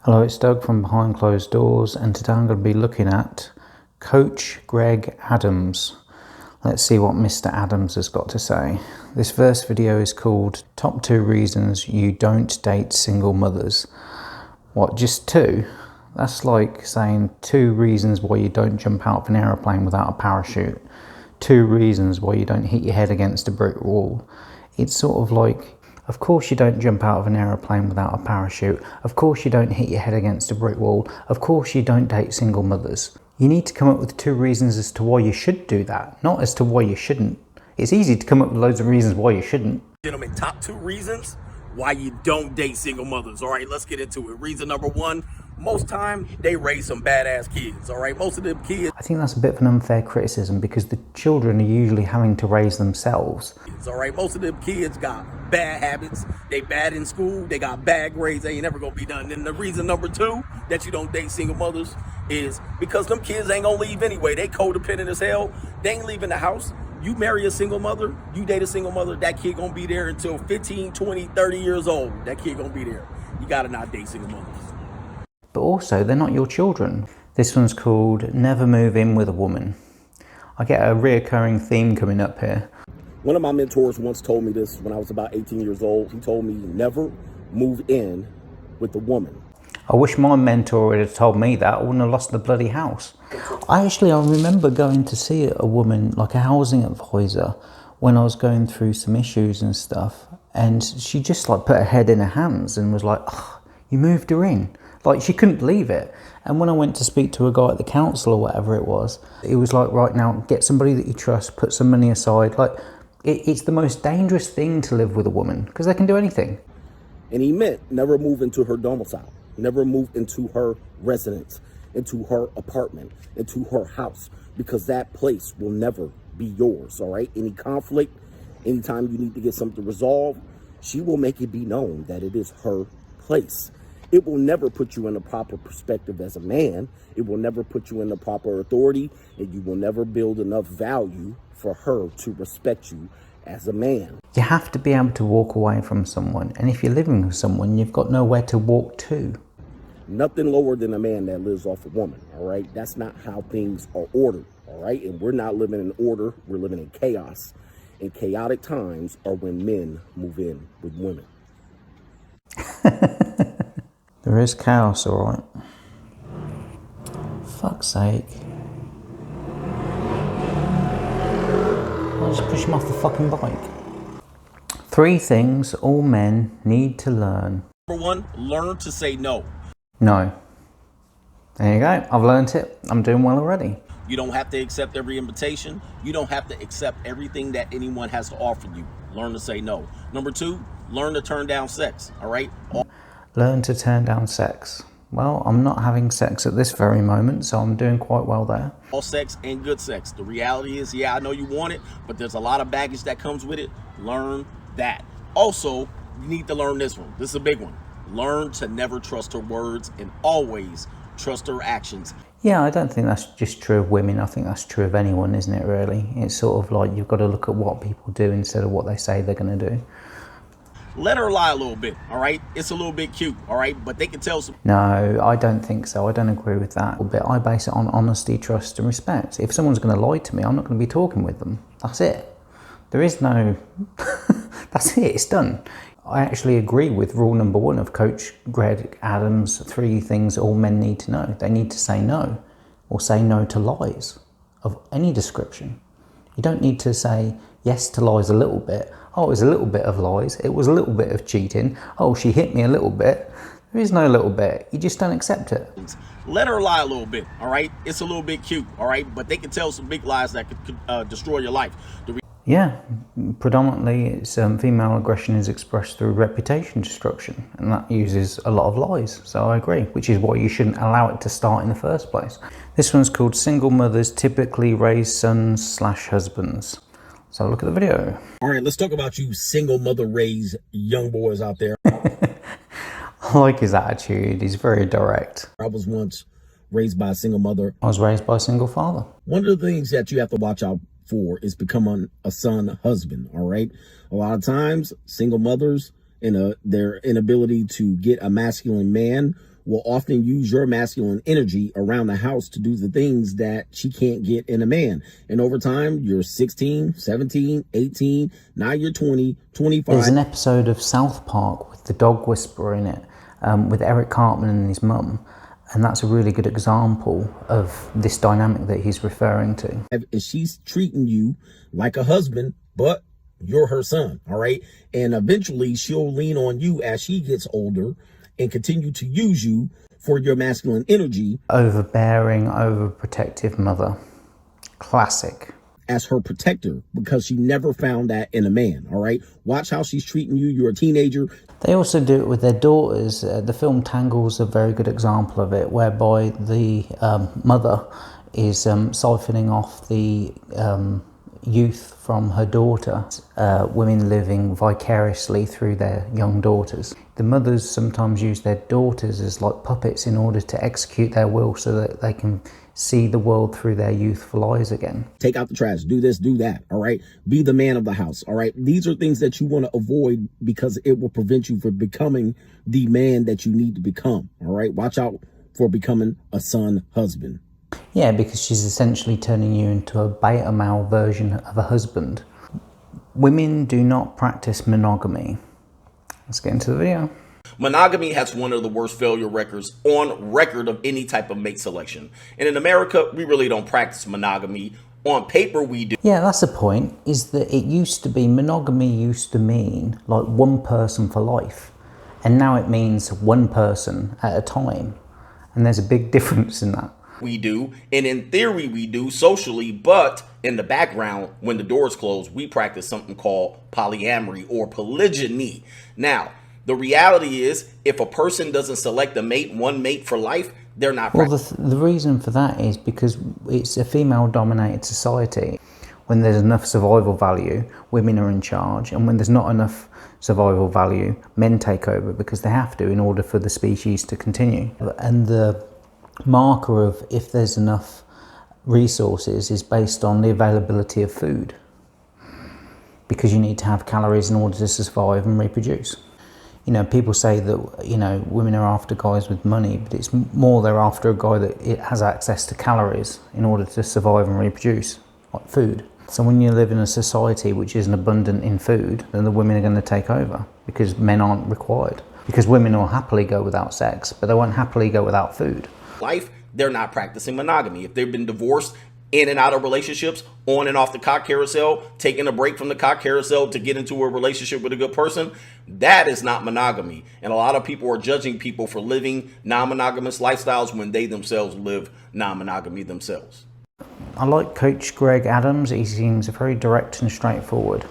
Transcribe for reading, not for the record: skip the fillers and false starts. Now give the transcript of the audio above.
Hello, it's Doug from Behind Closed Doors, and today I'm going to be looking at Coach Greg Adams. Let's see what Mr. Adams has got to say. This first video is called Top 2 Reasons You Don't Date Single Mothers. What, just 2? That's like saying 2 reasons why you don't jump out of an aeroplane without a parachute. 2 reasons why you don't hit your head against a brick wall. It's sort of like, of course you don't jump out of an aeroplane without a parachute. Of course you don't hit your head against a brick wall. Of course you don't date single mothers. You need to come up with 2 reasons as to why you should do that, not as to why you shouldn't. It's easy to come up with loads of reasons why you shouldn't. Gentlemen, top 2 reasons why you don't date single mothers. All right, let's get into it. Reason number 1, most time they raise some badass kids. All right, most of them kids. I think that's a bit of an unfair criticism because the children are usually having to raise themselves. All right, most of them kids got bad habits. They bad in school. They got bad grades. They ain't never gonna be done. And the reason number 2 that you don't date single mothers is because them kids ain't gonna leave anyway. They codependent as hell. They ain't leaving the house. You marry a single mother, you date a single mother, that kid gonna be there until 15, 20, 30 years old. That kid gonna be there. You gotta not date single mothers. But also, they're not your children. This one's called Never Move In With a Woman. I get a reoccurring theme coming up here. One of my mentors once told me this when I was about 18 years old. He told me, never move in with a woman. I wish my mentor had told me that. I wouldn't have lost the bloody house. I remember going to see a woman, like a housing advisor, when I was going through some issues and stuff. And she just like put her head in her hands and was like, oh, you moved her in. Like she couldn't believe it. And when I went to speak to a guy at the council or whatever it was like, right now, get somebody that you trust, put some money aside. Like it's the most dangerous thing to live with a woman because they can do anything. And he meant never move into her domicile. Never move into her residence, into her apartment, into her house, because that place will never be yours, all right? Any conflict, anytime you need to get something resolved, she will make it be known that it is her place. It will never put you in the proper perspective as a man. It will never put you in the proper authority, and you will never build enough value for her to respect you as a man. You have to be able to walk away from someone, and if you're living with someone, you've got nowhere to walk to. Nothing lower than a man that lives off a woman, all right? That's not how things are ordered, all right? And we're not living in order, we're living in chaos. And chaotic times are when men move in with women. There is chaos, all right. Fuck's sake. I'll just push him off the fucking bike. 3 things all men need to learn. Number 1, learn to say no. No. There you go. I've learned it. I'm doing well already. You don't have to accept every invitation. You don't have to accept everything that anyone has to offer you. Learn to say no. Number 2, learn to turn down sex, all right? Learn to turn down sex. Well, I'm not having sex at this very moment, so I'm doing quite well there. All sex and good sex. The reality is, yeah, I know you want it, but there's a lot of baggage that comes with it. Learn that. Also, you need to learn this one. This is a big one. Learn to never trust her words and always trust her actions. Yeah, I don't think that's just true of women. I think that's true of anyone, isn't it, really? It's sort of like you've got to look at what people do instead of what they say they're going to do. Let her lie a little bit, all right? It's a little bit cute, all right? But they can tell some... No, I don't think so. I don't agree with that a bit. I base it on honesty, trust and respect. If someone's going to lie to me, I'm not going to be talking with them. That's it. There is no... That's it. It's done. I actually agree with rule number 1 of Coach Greg Adams' 3 things all men need to know. They need to say no, or say no to lies of any description. You don't need to say yes to lies a little bit. Oh, it was a little bit of lies. It was a little bit of cheating. Oh, she hit me a little bit. There is no little bit. You just don't accept it. Let her lie a little bit, all right? It's a little bit cute, all right? But they can tell some big lies that could destroy your life. Yeah, predominantly it's female aggression is expressed through reputation destruction, and that uses a lot of lies, so I agree, which is why you shouldn't allow it to start in the first place. This one's called Single Mothers Typically Raise Sons/Husbands. So look at the video. All right, let's talk about you single mother raised young boys out there. I like his attitude, he's very direct. I was once raised by a single mother. I was raised by a single father. One of the things that you have to watch out for is becoming a son husband, all right? A lot of times, single mothers, their inability to get a masculine man will often use your masculine energy around the house to do the things that she can't get in a man. And over time, you're 16, 17, 18, now you're 20, 25. There's an episode of South Park with the dog whisperer in it, with Eric Cartman and his mum. And that's a really good example of this dynamic that he's referring to. And she's treating you like a husband, but you're her son, all right? And eventually she'll lean on you as she gets older and continue to use you for your masculine energy. Overbearing, overprotective mother. Classic. As her protector, because she never found that in a man, all right? Watch how she's treating you. You're a teenager. They also do it with their daughters. The film Tangle's a very good example of it, whereby the mother is siphoning off the youth from her daughter, women living vicariously through their young daughters. The mothers sometimes use their daughters as like puppets in order to execute their will so that they can see the world through their youthful eyes again. Take out the trash, do this, do that, all right? Be the man of the house, all right? These are things that you want to avoid because it will prevent you from becoming the man that you need to become, all right? Watch out for becoming a son husband. Yeah, because she's essentially turning you into a beta male version of a husband. Women do not practice monogamy. Let's get into the video. Monogamy has one of the worst failure records on record of any type of mate selection. And in America, we really don't practice monogamy. On paper, we do. Yeah, that's the point, is that it used to be, monogamy used to mean like one person for life. And now it means one person at a time. And there's a big difference in that. We do, and in theory we do socially, but in the background, when the doors close, we practice something called polyamory or polygyny. Now, the reality is, if a person doesn't select a mate, one mate for life, they're not practicing. Well, the reason for that is because it's a female-dominated society. When there's enough survival value, women are in charge, and when there's not enough survival value, men take over because they have to in order for the species to continue. And the marker of if there's enough resources is based on the availability of food, because you need to have calories in order to survive and reproduce. You know, people say that, you know, women are after guys with money, but it's more they're after a guy that it has access to calories in order to survive and reproduce, like food. So when you live in a society which isn't abundant in food, then the women are going to take over because men aren't required. Because women will happily go without sex, but they won't happily go without food. Life, they're not practicing monogamy. If they've been divorced, in and out of relationships, on and off the cock carousel, taking a break from the cock carousel to get into a relationship with a good person, that is not monogamy. And a lot of people are judging people for living non-monogamous lifestyles when they themselves live non-monogamy themselves. I like Coach Greg Adams. He seems very direct and straightforward.